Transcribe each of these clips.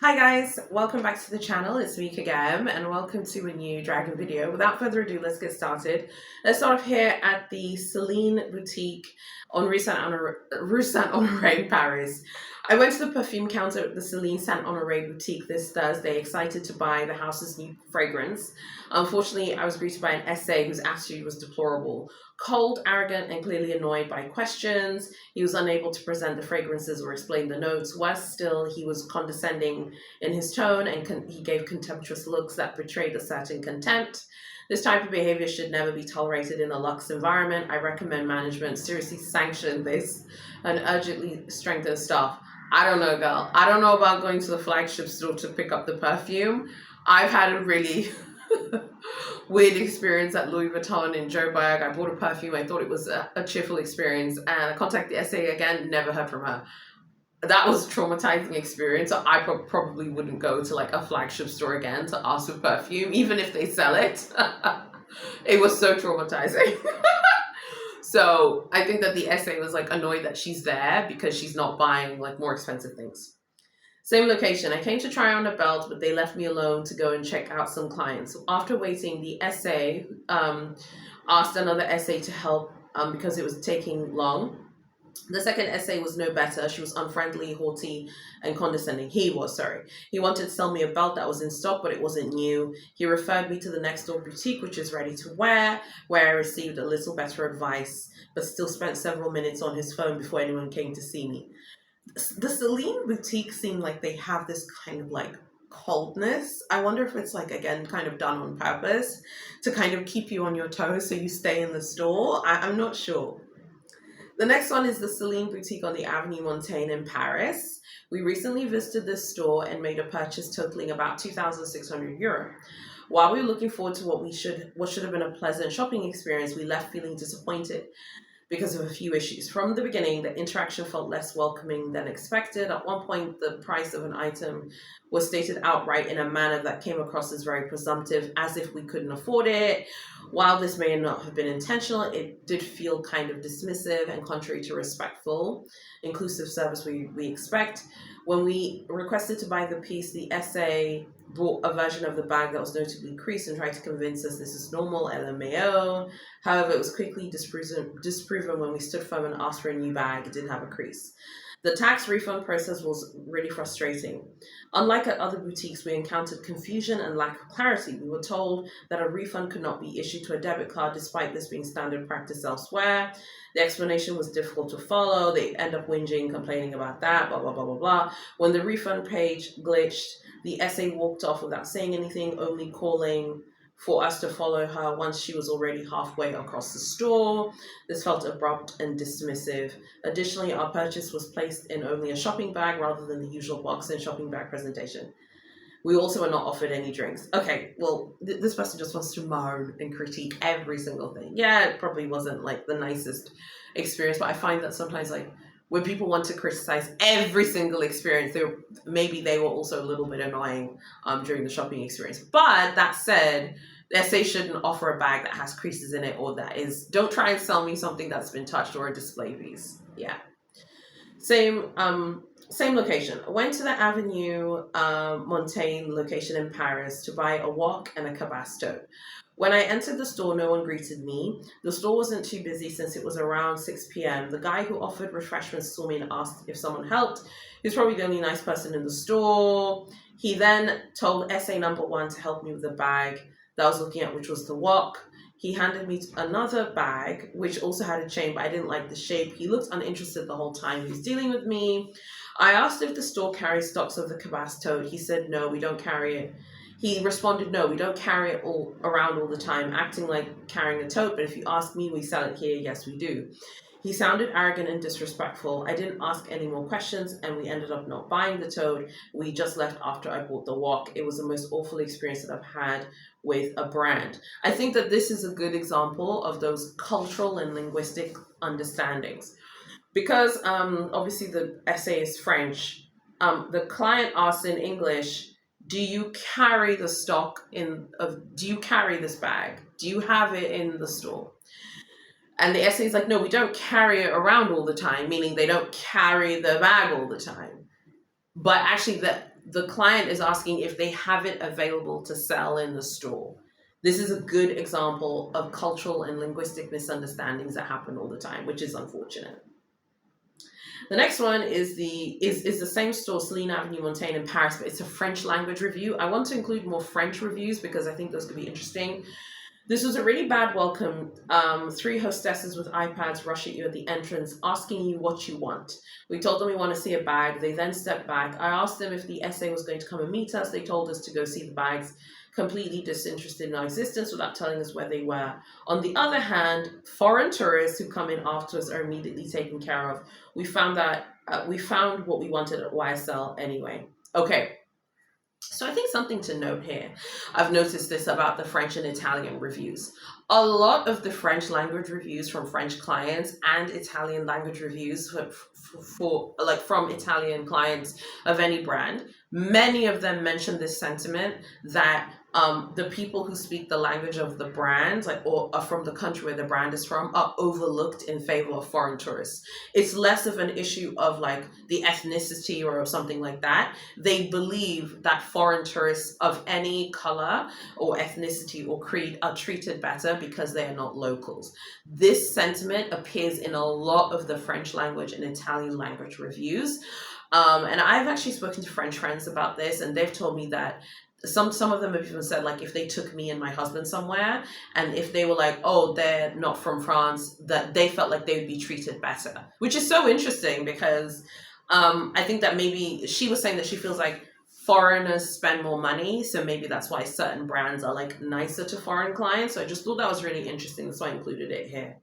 Hi guys, welcome back to the channel. It's me again and welcome to a new dragon video. Without further ado, let's get started. Let's start off here at the Celine boutique on Rue Saint-Honore in Paris. I went to the perfume counter at the Celine Saint-Honore boutique this Thursday, excited to buy the house's new fragrance. Unfortunately, I was greeted by an SA whose attitude was deplorable. Cold, arrogant, and clearly annoyed by questions. He was unable to present the fragrances or explain the notes. Worse still, he was condescending in his tone and he gave contemptuous looks that betrayed a certain contempt. This type of behavior should never be tolerated in a luxe environment. I recommend management seriously sanction this and urgently strengthen staff. I don't know, girl. I don't know about going to the flagship store to pick up the perfume. I've had a really weird experience at Louis Vuitton in Joburg. I bought a perfume. I thought it was a cheerful experience, and I contacted the SA again. Never heard from her. That was a traumatizing experience. So I probably wouldn't go to like a flagship store again to ask for perfume, even if they sell it. It was so traumatizing. So I think that the SA was like annoyed that she's there because she's not buying like more expensive things. Same location. I came to try on a belt, but they left me alone to go and check out some clients. So after waiting, the SA asked another SA to help because it was taking long. The second SA was no better. She was unfriendly, haughty, and condescending. He wanted to sell me a belt that was in stock, but it wasn't new. He referred me to the next door boutique, which is ready to wear, where I received a little better advice, but still spent several minutes on his phone before anyone came to see me. The Celine boutique seemed like they have this kind of like coldness. I wonder if it's like, again, kind of done on purpose to kind of keep you on your toes so you stay in the store. I'm not sure. The next one is the Celine boutique on the Avenue Montaigne in Paris. We recently visited this store and made a purchase totaling about €2,600. While we were looking forward to what should have been a pleasant shopping experience, we left feeling disappointed because of a few issues. From the beginning, the interaction felt less welcoming than expected. At one point, the price of an item was stated outright in a manner that came across as very presumptive, as if we couldn't afford it. While this may not have been intentional, it did feel kind of dismissive and contrary to respectful, inclusive service we expect. When we requested to buy the piece, the SA brought a version of the bag that was notably creased and tried to convince us this is normal, LMAO. However, it was quickly disproven when we stood firm and asked for a new bag. It didn't have a crease. The tax refund process was really frustrating. Unlike at other boutiques, we encountered confusion and lack of clarity. We were told that a refund could not be issued to a debit card despite this being standard practice elsewhere. The explanation was difficult to follow. They end up whinging, complaining about that, blah, blah, blah, blah, blah. When the refund page glitched, the SA walked off without saying anything, only calling for us to follow her once she was already halfway across the store. This felt abrupt and dismissive. Additionally, our purchase was placed in only a shopping bag rather than the usual box and shopping bag presentation. We also were not offered any drinks. Okay, well, this person just wants to moan and critique every single thing. Yeah, it probably wasn't like the nicest experience, but I find that sometimes like when people want to criticize every single experience, maybe they were also a little bit annoying during the shopping experience. But that said, the SA shouldn't offer a bag that has creases in it or don't try and sell me something that's been touched or a display piece. Yeah. Same location. I went to the Avenue Montaigne location in Paris to buy a wok and a cabas tote. When I entered the store, no one greeted me. The store wasn't too busy since it was around 6 p.m. The guy who offered refreshments saw me and asked if someone helped. He was probably the only nice person in the store. He then told SA number 1 to help me with the bag that I was looking at, which was the wok. He handed me another bag, which also had a chain, but I didn't like the shape. He looked uninterested the whole time he was dealing with me. I asked if the store carries stocks of the cabas tote. He said, no, we don't carry it. He responded, no, we don't carry it all around all the time, acting like carrying a tote, but if you ask me, we sell it here. Yes, we do. He sounded arrogant and disrespectful. I didn't ask any more questions, and we ended up not buying the tote. We just left after I bought the wok. It was the most awful experience that I've had with a brand. I think that this is a good example of those cultural and linguistic understandings. Because obviously the SA is French, the client asked in English, do you carry the stock do you carry this bag? Do you have it in the store? And the SA is like, no, we don't carry it around all the time, meaning they don't carry the bag all the time. But actually the client is asking if they have it available to sell in the store. This is a good example of cultural and linguistic misunderstandings that happen all the time, which is unfortunate. The next one is the same store, Celine Avenue Montaigne in Paris, but it's a French language review. I want to include more French reviews because I think those could be interesting. This was a really bad welcome. 3 hostesses with iPads rush at you at the entrance, asking you what you want. We told them we want to see a bag. They then stepped back. I asked them if the SA was going to come and meet us. They told us to go see the bags, completely disinterested in our existence without telling us where they were. On the other hand, foreign tourists who come in after us are immediately taken care of. We found what we wanted at YSL anyway. Okay. So I think something to note here, I've noticed this about the French and Italian reviews. A lot of the French language reviews from French clients and Italian language reviews from Italian clients of any brand, many of them mention this sentiment that the people who speak the language of the brand, or are from the country where the brand is from, are overlooked in favor of foreign tourists. It's less of an issue of the ethnicity or something like that. They believe that foreign tourists of any color or ethnicity or creed are treated better because they are not locals. This sentiment appears in a lot of the French language and Italian language reviews. And I've actually spoken to French friends about this, and they've told me that some of them have even said, if they took me and my husband somewhere, and if they were oh, they're not from France, that they felt like they would be treated better, which is so interesting because I think that maybe she was saying that she feels like foreigners spend more money, so maybe that's why certain brands are nicer to foreign clients. So I just thought that was really interesting, that's why I included it here.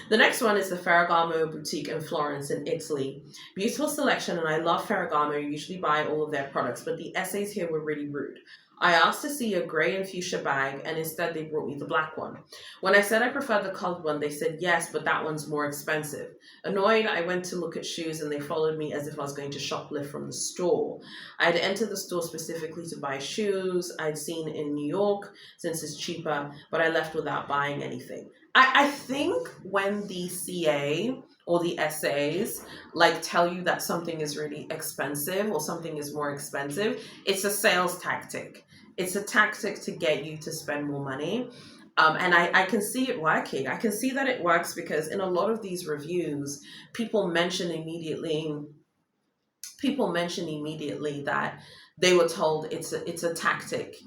The next one is the Ferragamo boutique in Florence in Italy. Beautiful selection, and I love Ferragamo. I usually buy all of their products, but the essays here were really rude. I asked to see a grey and fuchsia bag, and instead they brought me the black one. When I said I preferred the colored one, they said yes, but that one's more expensive. Annoyed, I went to look at shoes, and they followed me as if I was going to shoplift from the store. I had entered the store specifically to buy shoes I'd seen in New York, since it's cheaper, but I left without buying anything. I think when the CA or the essays tell you that something is really expensive or something is more expensive, it's a sales tactic. It's a tactic to get you to spend more money. And I can see it working. I can see that it works because in a lot of these reviews, people mention immediately that they were told it's a tactic,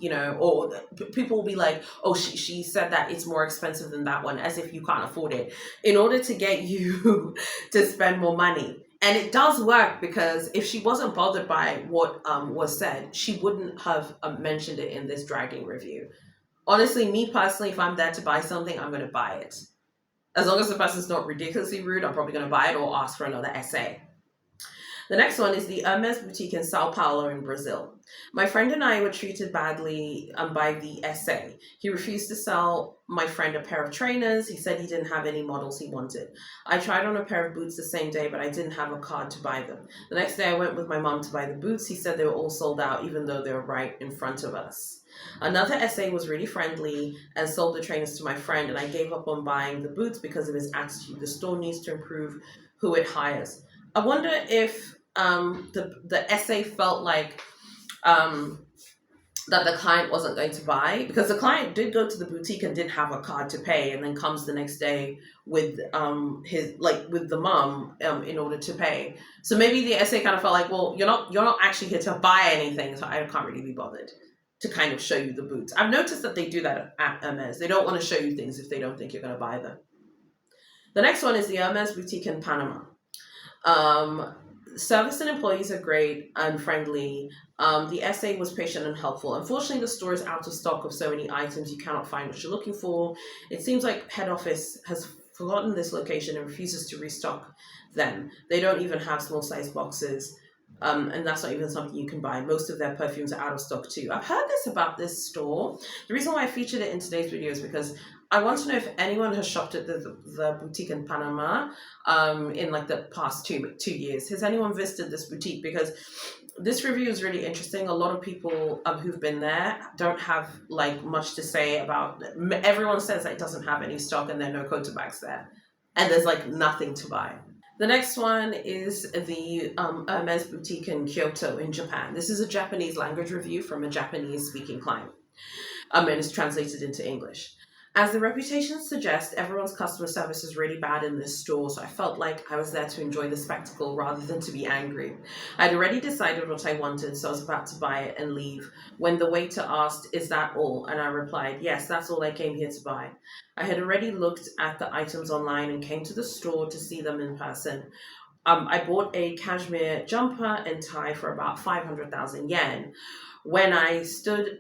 or people will be like, oh, she said that it's more expensive than that one, as if you can't afford it, in order to get you to spend more money. And it does work, because if she wasn't bothered by what was said, she wouldn't have mentioned it in this dragging review. Honestly, me personally, if I'm there to buy something, I'm going to buy it. As long as the person's not ridiculously rude, I'm probably going to buy it or ask for another essay. The next one is the Hermes boutique in Sao Paolo in Brazil. My friend and I were treated badly by the SA. He refused to sell my friend a pair of trainers. He said he didn't have any models he wanted. I tried on a pair of boots the same day, but I didn't have a card to buy them. The next day I went with my mom to buy the boots. He said they were all sold out, even though they were right in front of us. Another SA was really friendly and sold the trainers to my friend, and I gave up on buying the boots because of his attitude. The store needs to improve who it hires. I wonder if the SA felt like that the client wasn't going to buy, because the client did go to the boutique and did have a card to pay, and then comes the next day with with the mom in order to pay. So maybe the SA kind of felt like, well, you're not actually here to buy anything, so I can't really be bothered to kind of show you the boots. I've noticed that they do that at Hermes. They don't want to show you things if they don't think you're going to buy them. The next one is the Hermes boutique in Panama. Service and employees are great and friendly. The SA was patient and helpful. Unfortunately, the store is out of stock of so many items you cannot find what you're looking for. It seems like head office has forgotten this location and refuses to restock them. They don't even have small size boxes. And that's not even something you can buy. Most of their perfumes are out of stock too. I've heard this about this store. The reason why I featured it in today's video is because I want to know if anyone has shopped at the boutique in Panama in the past two years. Has anyone visited this boutique? Because this review is really interesting. A lot of people who've been there don't have much to say about it. Everyone says that it doesn't have any stock and there are no Kyoto bags there. And there's nothing to buy. The next one is the Hermes boutique in Kyoto in Japan. This is a Japanese language review from a Japanese speaking client, and it's translated into English. As the reputation suggests, everyone's customer service is really bad in this store, so I felt like I was there to enjoy the spectacle rather than to be angry. I'd already decided what I wanted, so I was about to buy it and leave when the waiter asked, "Is that all?" And I replied, "Yes, that's all I came here to buy." I had already looked at the items online and came to the store to see them in person. I bought a cashmere jumper and tie for about 500,000 yen. When I stood,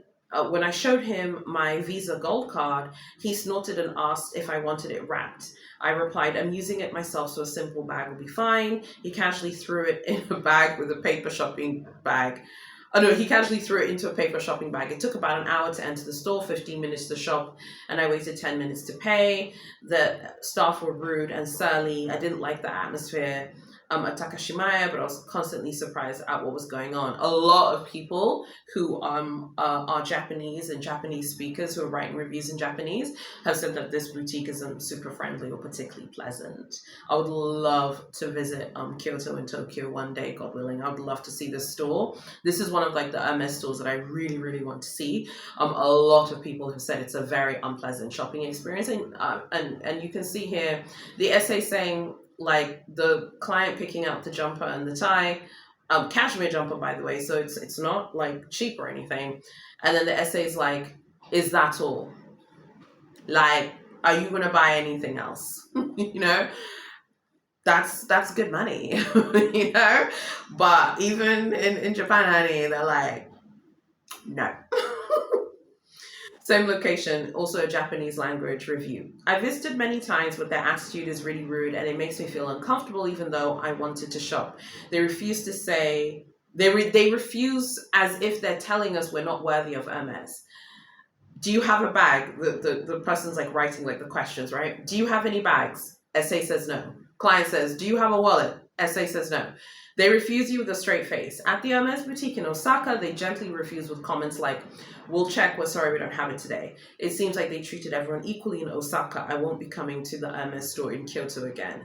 when I showed him my Visa Gold card, he snorted and asked if I wanted it wrapped. I replied, "I'm using it myself, so a simple bag will be fine." He casually threw it in a bag with a paper shopping bag. Oh no, he casually threw it into a paper shopping bag. It took about an hour to enter the store, 15 minutes to shop, and I waited 10 minutes to pay. The staff were rude and surly. I didn't like the atmosphere at Takashimaya, but I was constantly surprised at what was going on. A lot of people who are Japanese and Japanese speakers who are writing reviews in Japanese have said that this boutique isn't super friendly or particularly pleasant. I would love to visit Kyoto and Tokyo one day, God willing. I would love to see this store. This is one of like the Hermes stores that I really, really want to see. A lot of people have said it's a very unpleasant shopping experience, and you can see here the essay saying like the client picking out the jumper and the tie, cashmere jumper by the way, so it's not like cheap or anything. And then the essay is like, "Is that all? Like, are you gonna buy anything else?" you know, that's good money. you know, but even in Japan, honey, they're like, no. Same location, also a Japanese language review. I visited many times, but their attitude is really rude and it makes me feel uncomfortable even though I wanted to shop. They refuse to say, they refuse as if they're telling us we're not worthy of Hermes. Do you have a bag? The person's like writing like the questions, right? Do you have any bags? SA says no. Client says, "Do you have a wallet?" SA says no. They refuse you with a straight face. At the Hermes boutique in Osaka, they gently refuse with comments like, "We'll check, we're sorry we don't have it today." It seems like they treated everyone equally in Osaka. I won't be coming to the Hermes store in Kyoto again.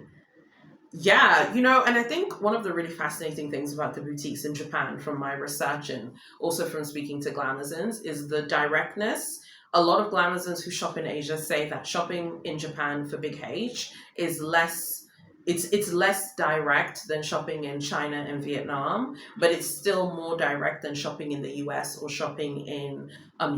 Yeah, and I think one of the really fascinating things about the boutiques in Japan from my research and also from speaking to Glamazons is the directness. A lot of Glamazons who shop in Asia say that shopping in Japan for Big H is less, it's less direct than shopping in China and Vietnam, but it's still more direct than shopping in the US or shopping in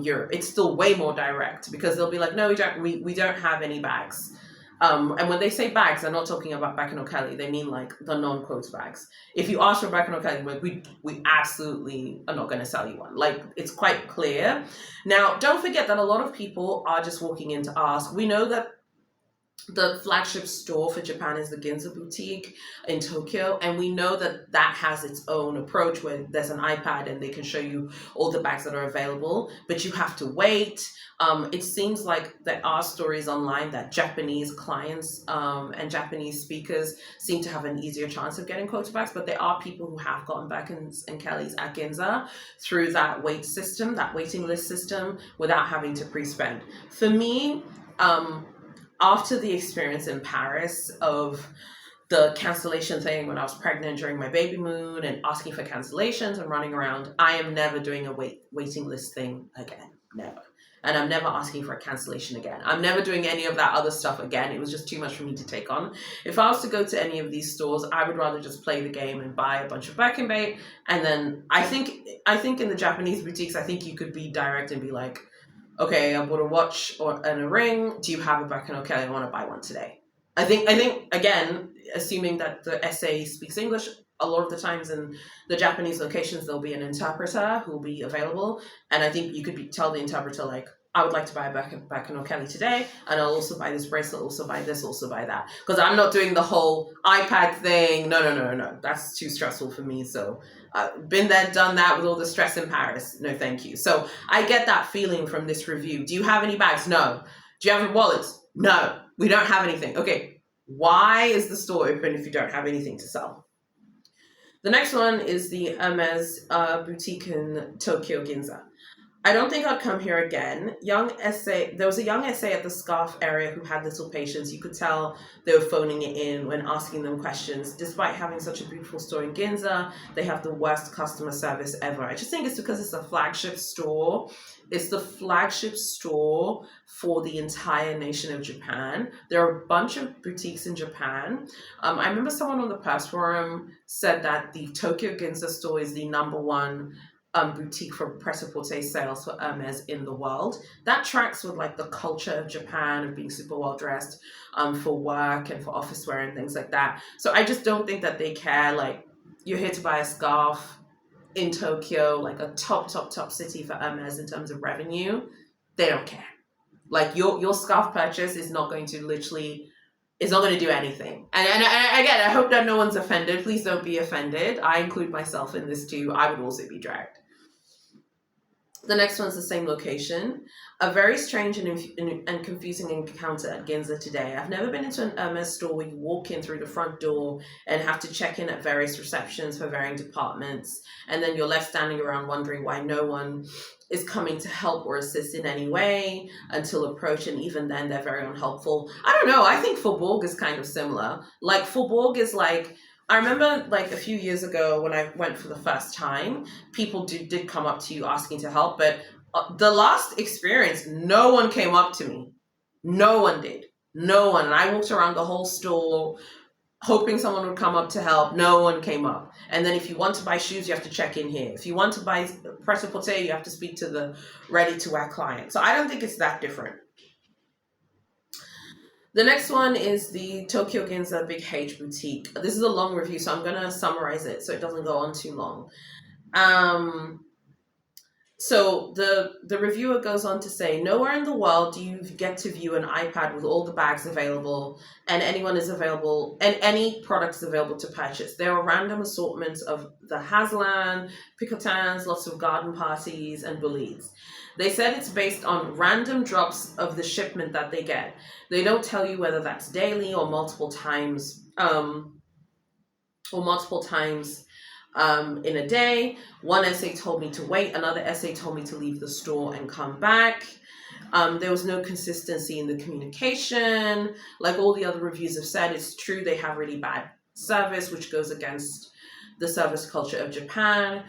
Europe. It's still way more direct because they'll be like, "No, we don't have any bags." And when they say bags, they're not talking about Bakano Kelly. They mean like the non-quotes bags. If you ask for Bakano Kelly, we absolutely are not going to sell you one. Like, it's quite clear. Now, don't forget that a lot of people are just walking in to ask. We know that the flagship store for Japan is the Ginza boutique in Tokyo, and we know that that has its own approach where there's an iPad and they can show you all the bags that are available, but you have to wait. It seems like there are stories online that Japanese clients and Japanese speakers seem to have an easier chance of getting quota bags, but there are people who have gotten Bakans and Kellys at Ginza through that waiting list system, without having to pre-spend. For me, after the experience in Paris of the cancellation thing when I was pregnant during my baby moon and asking for cancellations and running around, I am never doing a waiting list thing again. Never. And I'm never asking for a cancellation again. I'm never doing any of that other stuff again. It was just too much for me to take on. If I was to go to any of these stores, I would rather just play the game and buy a bunch of Birkin bait. And then I think in the Japanese boutiques, I think you could be direct and be like, "Okay, I bought a watch and a ring. Do you have a Birkin? Okay, I want to buy one today." I think again, assuming that the essay speaks English, a lot of the times in the Japanese locations there'll be an interpreter who will be available, and I think you could tell the interpreter like, "I would like to buy a Birkin Kelly today, and I'll also buy this bracelet, also buy this, also buy that," because I'm not doing the whole iPad thing. No, that's too stressful for me. So been there, done that with all the stress in Paris. No, thank you. So I get that feeling from this review. Do you have any bags? No. Do you have a wallet? No. We don't have anything. Okay. Why is the store open if you don't have anything to sell? The next one is the Hermes boutique in Tokyo Ginza. I don't think I'd come here again. Young essay. There was a young essay at the scarf area who had little patience. You could tell they were phoning it in when asking them questions. Despite having such a beautiful store in Ginza, they have the worst customer service ever. I just think it's because it's a flagship store. It's the flagship store for the entire nation of Japan. There are a bunch of boutiques in Japan. I remember someone on the Purse Forum said that the Tokyo Ginza store is the number one boutique for prêt-à-porter sales for Hermes in the world. That tracks with like the culture of Japan of being super well dressed for work and for office wear and things like that. So I just don't think that they care. Like, you're here to buy a scarf in Tokyo, like a top city for Hermes in terms of revenue. They don't care. Like, your scarf purchase is not going to literally, it's not going to do anything. And again, I hope that no one's offended. Please don't be offended. I include myself in this too. I would also be dragged. The next one's the same location. A very strange and confusing encounter at Ginza today. I've never been into an Hermes store where you walk in through the front door and have to check in at various receptions for varying departments, and then you're left standing around wondering why no one is coming to help or assist in any way until approach, and even then they're very unhelpful. I don't know. I think Faubourg is kind of similar. Like, Faubourg is like, I remember like a few years ago when I went for the first time, people did come up to you asking to help, but the last experience, no one came up to me. No one did. No one. And I walked around the whole store hoping someone would come up to help. No one came up. And then if you want to buy shoes, you have to check in here. If you want to buy prêt-à-porter, you have to speak to the ready-to-wear client. So I don't think it's that different. The next one is the Tokyo Ginza Big H Boutique. This is a long review, so I'm going to summarize it so it doesn't go on too long. So the reviewer goes on to say, nowhere in the world do you get to view an iPad with all the bags available and anyone is available and any products available to purchase. There are random assortments of the Haslan, Picotins, lots of garden parties and boulettes. They said it's based on random drops of the shipment that they get. They don't tell you whether that's daily or multiple times in a day. One essay told me to wait. Another essay told me to leave the store and come back. There was no consistency in the communication. Like all the other reviews have said, it's true they have really bad service, which goes against the service culture of Japan.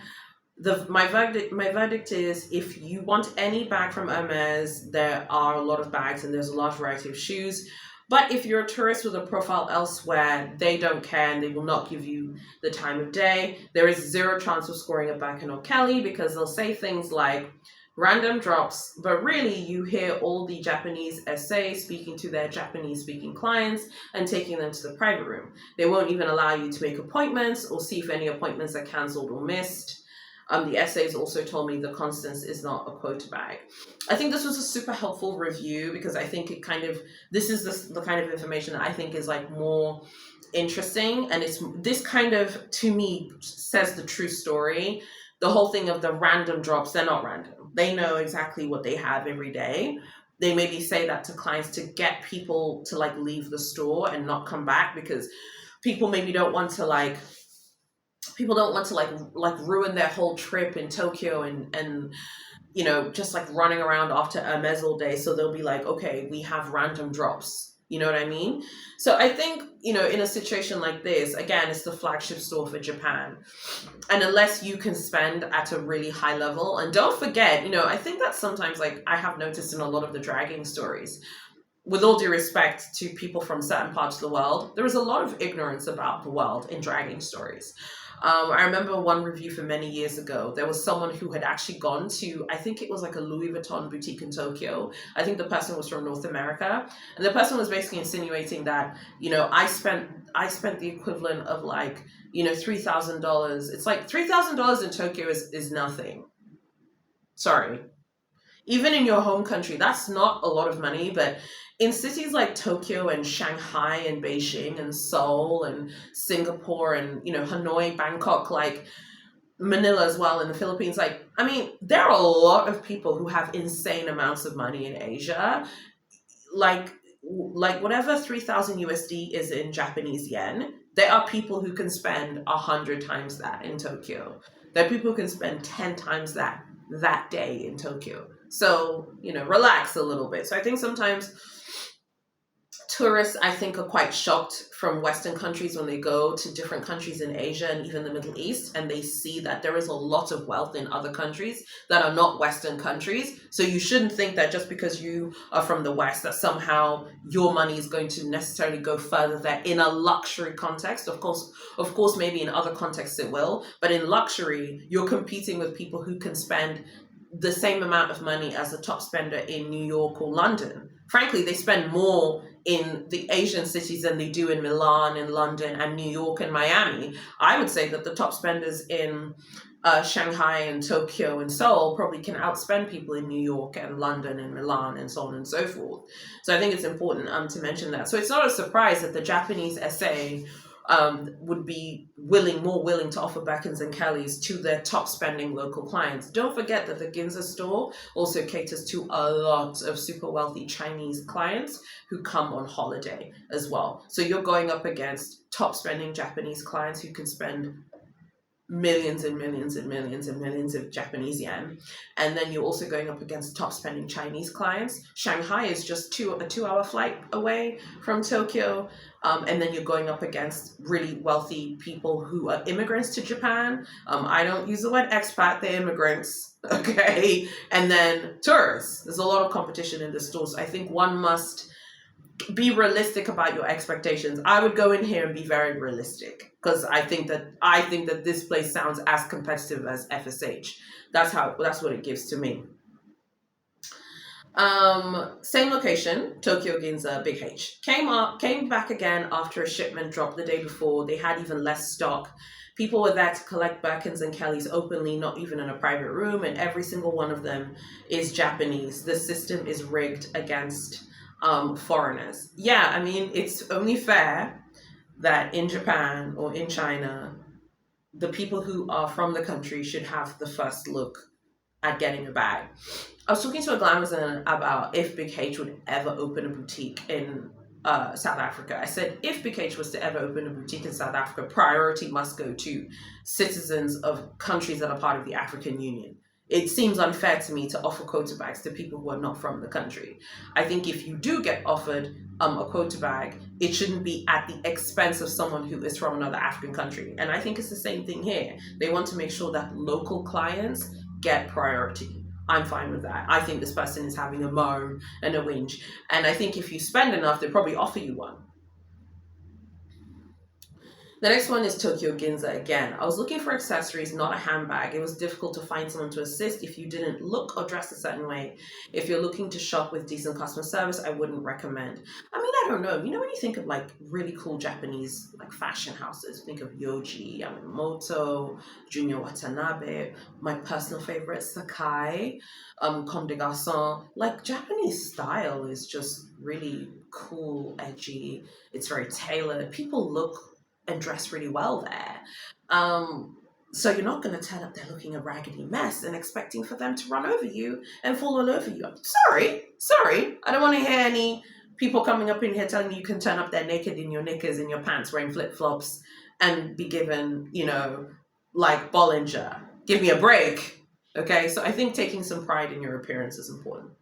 My verdict is, if you want any bag from Hermes, there are a lot of bags and there's a large variety of shoes. But if you're a tourist with a profile elsewhere, they don't care and they will not give you the time of day. There is zero chance of scoring a Birkin or Kelly because they'll say things like random drops, but really you hear all the Japanese essays speaking to their Japanese speaking clients and taking them to the private room. They won't even allow you to make appointments or see if any appointments are cancelled or missed. The essays also told me the Constance is not a quota bag. I think this was a super helpful review because I think it kind of, this is the kind of information that I think is like more interesting, and it's this kind of, to me, says the true story. The whole thing of the random drops, they're not random. They know exactly what they have every day. They maybe say that to clients to get people to like leave the store and not come back because people maybe don't want to like ruin their whole trip in Tokyo and you know, just like running around after Hermes all day. So they'll be like, okay, we have random drops. You know what I mean? So I think, you know, in a situation like this, again, it's the flagship store for Japan. And unless you can spend at a really high level, and don't forget, you know, I think that sometimes, like I have noticed in a lot of the dragging stories, with all due respect to people from certain parts of the world, there is a lot of ignorance about the world in dragging stories. I remember one review from many years ago. There was someone who had actually gone to, I think it was like a Louis Vuitton boutique in Tokyo. I think the person was from North America. And the person was basically insinuating that, you know, I spent the equivalent of like, you know, $3,000. It's like $3,000 in Tokyo is nothing. Sorry. Even in your home country, that's not a lot of money, but in cities like Tokyo and Shanghai and Beijing and Seoul and Singapore and, you know, Hanoi, Bangkok, like Manila as well in the Philippines, like, I mean, there are a lot of people who have insane amounts of money in Asia. Like whatever 3,000 USD is in Japanese yen, there are people who can spend 100 times that in Tokyo. There are people who can spend 10 times that that day in Tokyo. So, relax a little bit. So I think sometimes tourists, I think, are quite shocked from Western countries when they go to different countries in Asia and even the Middle East, and they see that there is a lot of wealth in other countries that are not Western countries. So you shouldn't think that just because you are from the West that somehow your money is going to necessarily go further there in a luxury context. Of course, maybe in other contexts it will, but in luxury, you're competing with people who can spend the same amount of money as a top spender in New York or London. Frankly, they spend more in the Asian cities than they do in Milan and London and New York and Miami. I would say that the top spenders in Shanghai and Tokyo and Seoul probably can outspend people in New York and London and Milan and so on and so forth. So I think it's important to mention that. So it's not a surprise that the Japanese SA would be more willing to offer Beckons and Kellys to their top spending local clients. Don't forget that the Ginza store also caters to a lot of super wealthy Chinese clients who come on holiday as well. So you're going up against top spending Japanese clients who can spend millions and millions and millions and millions of Japanese yen. And then you're also going up against top spending Chinese clients. Shanghai is just a 2-hour flight away from Tokyo. And then you're going up against really wealthy people who are immigrants to Japan. I don't use the word expat, they're immigrants. Okay. And then tourists. There's a lot of competition in the stores. I think one must be realistic about your expectations. I would go in here and be very realistic because I think that this place sounds as competitive as FSH. That's what it gives to me. Same location, Tokyo Ginza, Big H. Came back again after a shipment dropped the day before. They had even less stock. People were there to collect Birkins and Kellys openly, not even in a private room, and every single one of them is Japanese. The system is rigged against foreigners. Yeah, I mean, it's only fair that in Japan or in China, the people who are from the country should have the first look at getting a bag. I was talking to a Glamazon about if Big H would ever open a boutique in South Africa. I said, if Big H was to ever open a boutique in South Africa, priority must go to citizens of countries that are part of the African Union. It seems unfair to me to offer quota bags to people who are not from the country. I think if you do get offered a quota bag, it shouldn't be at the expense of someone who is from another African country. And I think it's the same thing here. They want to make sure that local clients get priority. I'm fine with that. I think this person is having a moan and a whinge. And I think if you spend enough, they'll probably offer you one. The next one is Tokyo Ginza again. I was looking for accessories, not a handbag. It was difficult to find someone to assist if you didn't look or dress a certain way. If you're looking to shop with decent customer service, I wouldn't recommend. I mean, I don't know. You know, when you think of like really cool Japanese like fashion houses, think of Yoji, Yamamoto, Junior Watanabe, my personal favorite, Sakai, Comme des Garçons. Like Japanese style is just really cool, edgy. It's very tailored. People look and dress really well there. So you're not going to turn up there looking a raggedy mess and expecting for them to run over you and fall all over you. Sorry. I don't want to hear any people coming up in here telling you can turn up there naked in your knickers and your pants wearing flip-flops and be given, like Bollinger. Give me a break. Okay, so I think taking some pride in your appearance is important.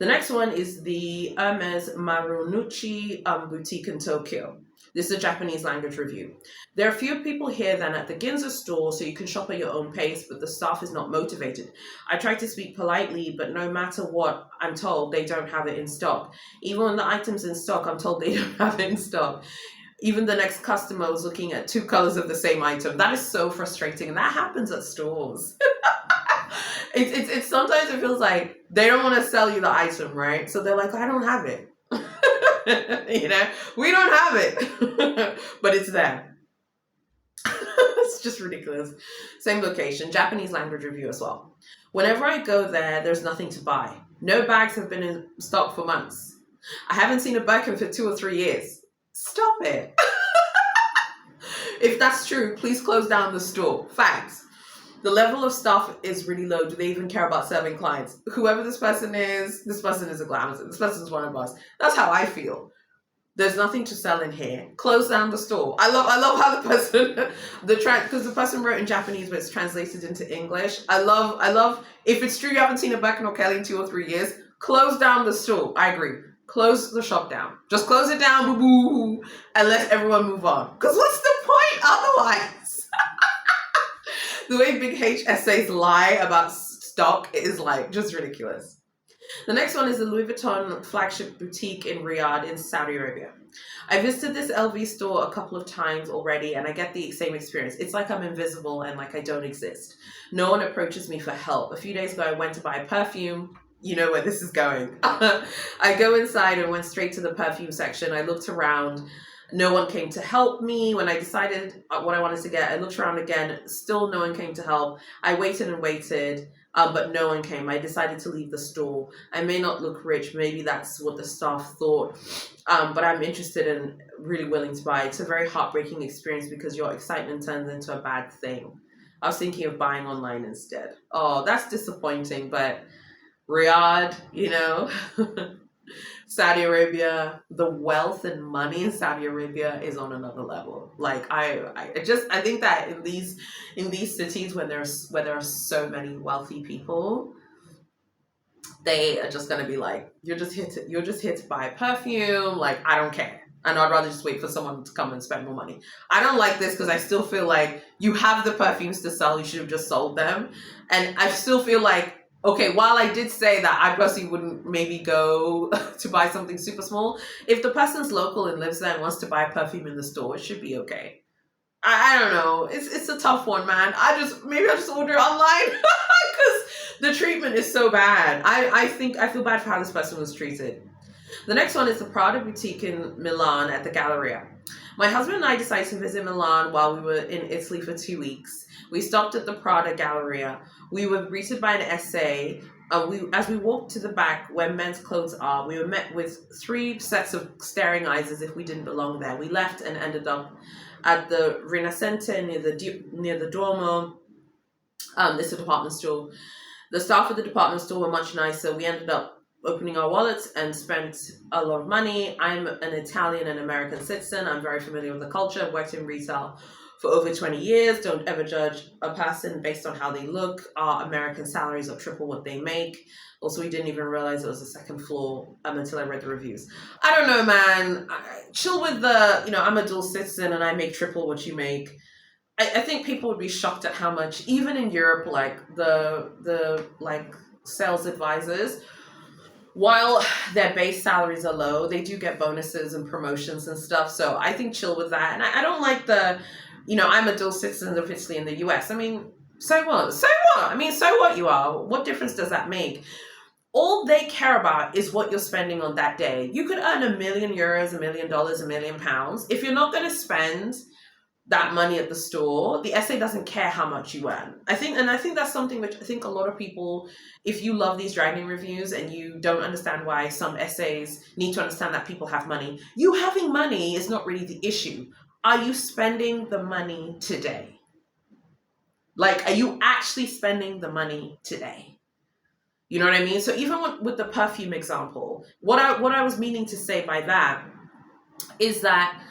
The next one is the Hermes Marunouchi boutique in Tokyo. This is a Japanese language review. There are fewer people here than at the Ginza store, so you can shop at your own pace, but the staff is not motivated. I try to speak politely, but no matter what I'm told, they don't have it in stock. Even when the item's in stock, I'm told they don't have it in stock. Even the next customer was looking at 2 colors of the same item. That is so frustrating, and that happens at stores. It's sometimes it feels like they don't want to sell you the item, right? So they're like, I don't have it. We don't have it, but it's there. It's just ridiculous. Same location, Japanese language review as well. Whenever I go there, there's nothing to buy. No bags have been in stock for months. I haven't seen a Birkin for 2 or 3 years. Stop it. If that's true, please close down the store. Facts. The level of staff is really low. Do they even care about serving clients? Whoever this person is a Glamazon. This person is one of us. That's how I feel. There's nothing to sell in here. Close down the store. I love how the person, because the person wrote in Japanese, but it's translated into English. I love. If it's true you haven't seen a Birkin or Kelly in 2 or 3 years, close down the store. I agree. Close the shop down. Just close it down, boo boo, and let everyone move on. Because what's the point otherwise? The way big H essays lie about stock is like just ridiculous. The next one is the Louis Vuitton flagship boutique in Riyadh in Saudi Arabia. I visited this LV store a couple of times already and I get the same experience. It's like I'm invisible and like I don't exist. No one approaches me for help. A few days ago I went to buy a perfume. You know where this is going. I go inside and went straight to the perfume section. I looked around. No one came to help me. When I decided what I wanted to get, I looked around again. Still no one came to help. I waited and waited. But no one came. I decided to leave the store. I may not look rich. Maybe that's what the staff thought. But I'm interested and really willing to buy. It's a very heartbreaking experience because your excitement turns into a bad thing. I was thinking of buying online instead. Oh, that's disappointing. But Riyadh, you know, Saudi Arabia, the wealth and money in Saudi Arabia is on another level. Like I think that in these cities where there are so many wealthy people, they are just gonna be like, you're just here to buy perfume. Like I don't care, and I'd rather just wait for someone to come and spend more money. I don't like this because I still feel like you have the perfumes to sell. You should have just sold them, and I still feel like. Okay, while I did say that I personally wouldn't maybe go to buy something super small, if the person's local and lives there and wants to buy perfume in the store, it should be okay. I don't know. It's a tough one, man. Maybe I'll just order online because the treatment is so bad. I feel bad for how this person was treated. The next one is the Prada boutique in Milan at the Galleria. My husband and I decided to visit Milan while we were in Italy for 2 weeks. We stopped at the Prada Galleria. We were greeted by an essay. As we walked to the back where men's clothes are, we were met with 3 sets of staring eyes as if we didn't belong there. We left and ended up at the Rinascente near the Duomo. It's a department store. The staff at the department store were much nicer. We ended up opening our wallets and spent a lot of money. I'm an Italian and American citizen. I'm very familiar with the culture. I've worked in retail for over 20 years. Don't ever judge a person based on how they look. Our American salaries are triple what they make. Also, we didn't even realize it was a second floor until I read the reviews. I don't know, man. Chill with I'm a dual citizen and I make triple what you make. I think people would be shocked at how much, even in Europe, like the sales advisors, while their base salaries are low, they do get bonuses and promotions and stuff. So I think chill with that. And I don't like I'm a dual citizen of Italy and the US. I mean, so what? So what? I mean, so what you are? What difference does that make? All they care about is what you're spending on that day. You could earn €1 million, $1 million, £1 million. If you're not going to spend that money at the store, the essay doesn't care how much you earn. I think that's something which I think a lot of people, if you love these dragging reviews and you don't understand why some essays need to understand that people have money, you having money is not really the issue. Are you spending the money today? Like, are you actually spending the money today? You know what I mean? So even with the perfume example, what I was meaning to say by that is that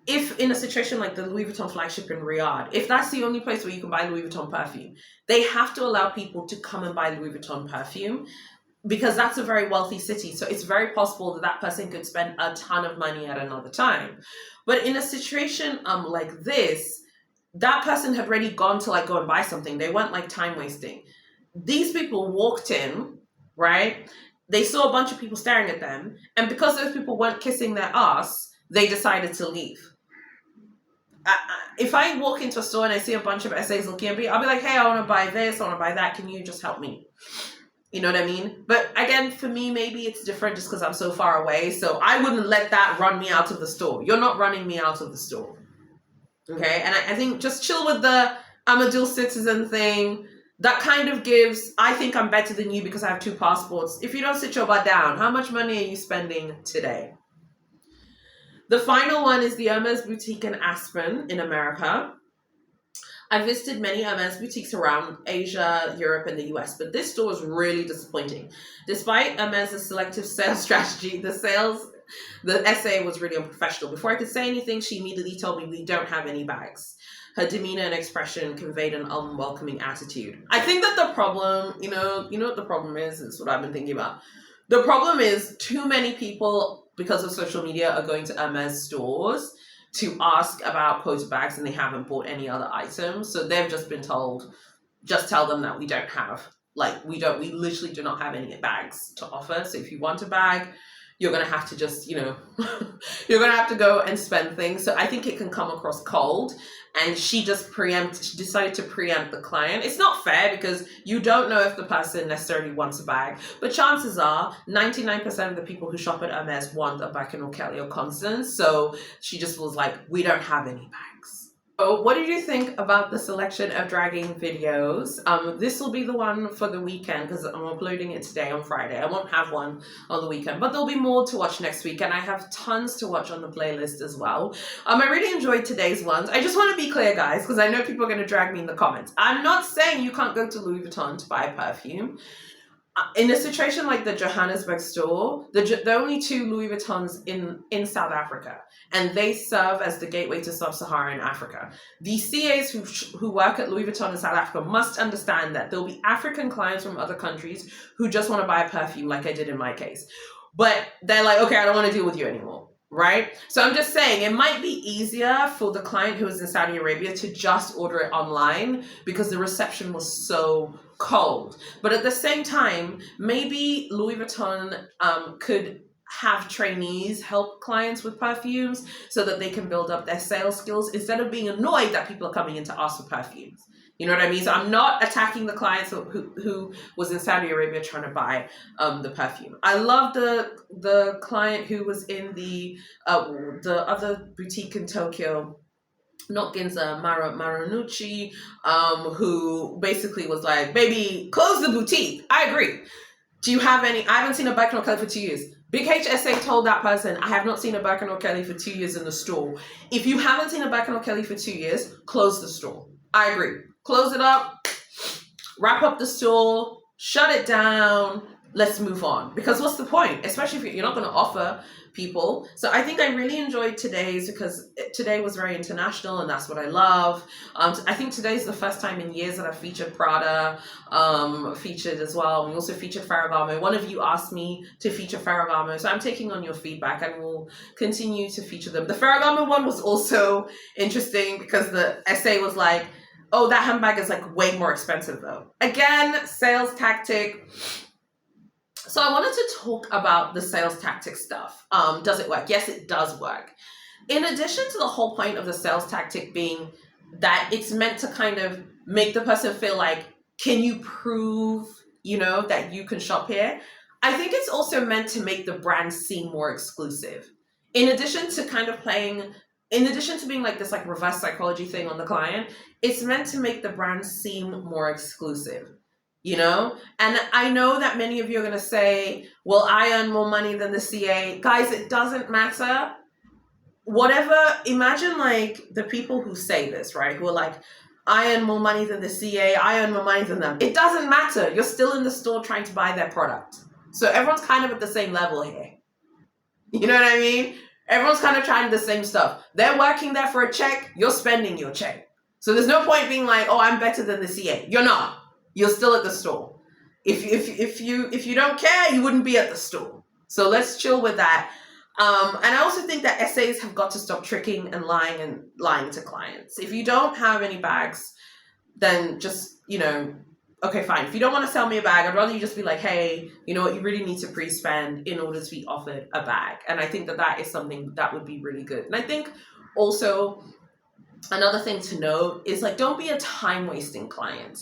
if in a situation like the Louis Vuitton flagship in Riyadh, if that's the only place where you can buy Louis Vuitton perfume, they have to allow people to come and buy Louis Vuitton perfume because that's a very wealthy city. So it's very possible that person could spend a ton of money at another time. But in a situation like this, that person had already gone to go and buy something. They weren't time wasting. These people walked in, right? They saw a bunch of people staring at them. And because those people weren't kissing their ass, they decided to leave. If I walk into a store and I see a bunch of essays looking at me, I'll be like, hey, I want to buy this, I want to buy that. Can you just help me? You know what I mean? But again, for me, maybe it's different just because I'm so far away. So I wouldn't let that run me out of the store. You're not running me out of the store. Okay? And I think just chill with the I'm a dual citizen thing. That kind of gives, I think I'm better than you because I have 2 passports. If you don't sit your butt down, how much money are you spending today? The final one is the Hermes boutique in Aspen in America. I visited many Hermes boutiques around Asia, Europe, and the US, but this store was really disappointing. Despite Hermes' selective sales strategy, the SA was really unprofessional. Before I could say anything, she immediately told me we don't have any bags. Her demeanor and expression conveyed an unwelcoming attitude. I think that the problem, you know what the problem is? It's what I've been thinking about. The problem is too many people, because of social media, are going to Hermes stores to ask about quota bags and they haven't bought any other items. So they've just been told, just tell them that we don't have, we literally do not have any bags to offer. So if you want a bag, you're going to have to just, you're going to have to go and spend things. So I think it can come across cold. And she decided to preempt the client. It's not fair because you don't know if the person necessarily wants a bag. But chances are 99% of the people who shop at Hermes want a Birkin Kelly or Constance. So she just was like, we don't have any bags. So what did you think about the selection of dragging videos? This will be the one for the weekend because I'm uploading it today on Friday. I won't have one on the weekend, but there'll be more to watch next week, and I have tons to watch on the playlist as well. I really enjoyed today's ones. I just want to be clear, guys, because I know people are going to drag me in the comments. I'm not saying you can't go to Louis Vuitton to buy a perfume. In a situation like the Johannesburg store, there are only 2 Louis Vuittons in South Africa, and they serve as the gateway to sub-Saharan Africa. The CAs who work at Louis Vuitton in South Africa must understand that there'll be African clients from other countries who just want to buy a perfume like I did in my case. But they're like, okay, I don't want to deal with you anymore. Right? So I'm just saying it might be easier for the client who is in Saudi Arabia to just order it online because the reception was so cold. But at the same time, maybe Louis Vuitton could have trainees help clients with perfumes so that they can build up their sales skills instead of being annoyed that people are coming in to ask for perfumes. You know what I mean? So I'm not attacking the clients who was in Saudi Arabia trying to buy the perfume. I love the client who was in the other boutique in Tokyo, not Ginza, Marunouchi, who basically was like, baby, close the boutique. I agree. Do you have any? I haven't seen a Birkin Kelly for 2 years. Big HSA told that person, I have not seen a Birkin Kelly for 2 years in the store. If you haven't seen a Birkin Kelly for 2 years, close the store. I agree. Close it up, wrap up the store, shut it down, let's move on. Because what's the point? Especially if you're not going to offer people. So I think I really enjoyed today's because today was very international and that's what I love. I think today's the first time in years that I've featured Prada, featured as well. We also featured Ferragamo. One of you asked me to feature Ferragamo, so I'm taking on your feedback and we'll continue to feature them. The Ferragamo one was also interesting because the essay was like, oh, that handbag is way more expensive though. Again, sales tactic. So I wanted to talk about the sales tactic stuff. Does it work? Yes, it does work. In addition to the whole point of the sales tactic being that it's meant to kind of make the person feel like, can you prove, that you can shop here? I think it's also meant to make the brand seem more exclusive. In addition to being this reverse psychology thing on the client, it's meant to make the brand seem more exclusive, And I know that many of you are going to say, well, I earn more money than the CA. Guys, it doesn't matter. Imagine the people who say this, right? Who are like, I earn more money than the CA. I earn more money than them. It doesn't matter. You're still in the store trying to buy their product. So everyone's kind of at the same level here. You know what I mean? Everyone's kind of trying the same stuff. They're working there for a check. You're spending your check. So there's no point being like, oh, I'm better than the CA. You're not. You're still at the store. If you don't care, you wouldn't be at the store. So let's chill with that. And I also think that SAs have got to stop tricking and lying to clients. If you don't have any bags, then just, okay, fine. If you don't want to sell me a bag, I'd rather you just be like, hey, you know what? You really need to pre-spend in order to be offered a bag. And I think that is something that would be really good. And I think also another thing to note is don't be a time-wasting client.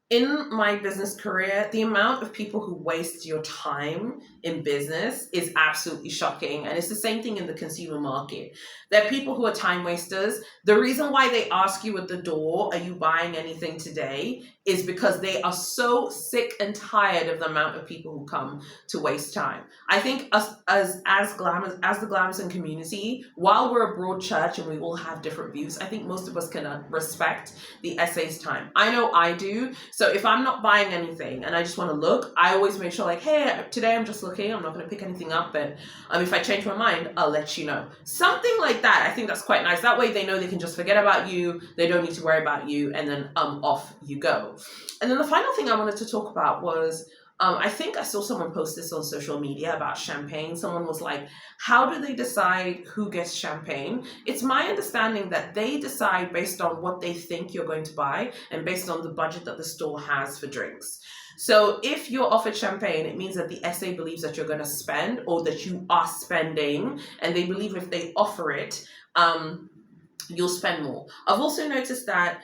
In my business career, the amount of people who waste your time in business is absolutely shocking. And it's the same thing in the consumer market. There are people who are time wasters. The reason why they ask you at the door, are you buying anything today, is because they are so sick and tired of the amount of people who come to waste time. I think us as the Glamazon community, while we're a broad church and we all have different views, I think most of us can respect the SA's time. I know I do. So if I'm not buying anything and I just want to look, I always make sure like, hey, today I'm just looking. I'm not going to pick anything up, but if I change my mind, I'll let you know. Something like that. I think that's quite nice. That way they know they can just forget about you. They don't need to worry about you, and then off you go. And then the final thing I wanted to talk about was, I think I saw someone post this on social media about champagne. Someone was like, how do they decide who gets champagne? It's my understanding that they decide based on what they think you're going to buy and based on the budget that the store has for drinks. So if you're offered champagne, it means that the SA believes that you're going to spend, or that you are spending, and they believe if they offer it, you'll spend more. I've also noticed that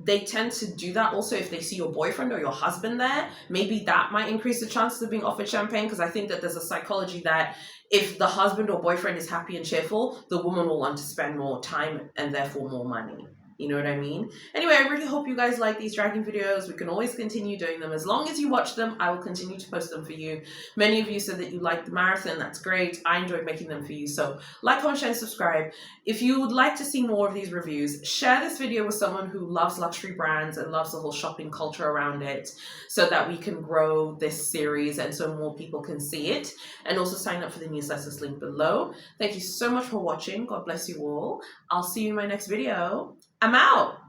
they tend to do that also if they see your boyfriend or your husband there. Maybe that might increase the chances of being offered champagne, because I think that there's a psychology that if the husband or boyfriend is happy and cheerful, the woman will want to spend more time and therefore more money. You know what I mean? Anyway, I really hope you guys like these dragging videos. We can always continue doing them. As long as you watch them, I will continue to post them for you. Many of you said that you liked the marathon. That's great. I enjoyed making them for you. So like, comment, share, and subscribe. If you would like to see more of these reviews, share this video with someone who loves luxury brands and loves the whole shopping culture around it, so that we can grow this series and so more people can see it. And also sign up for the newsletters link below. Thank you so much for watching. God bless you all. I'll see you in my next video. I'm out.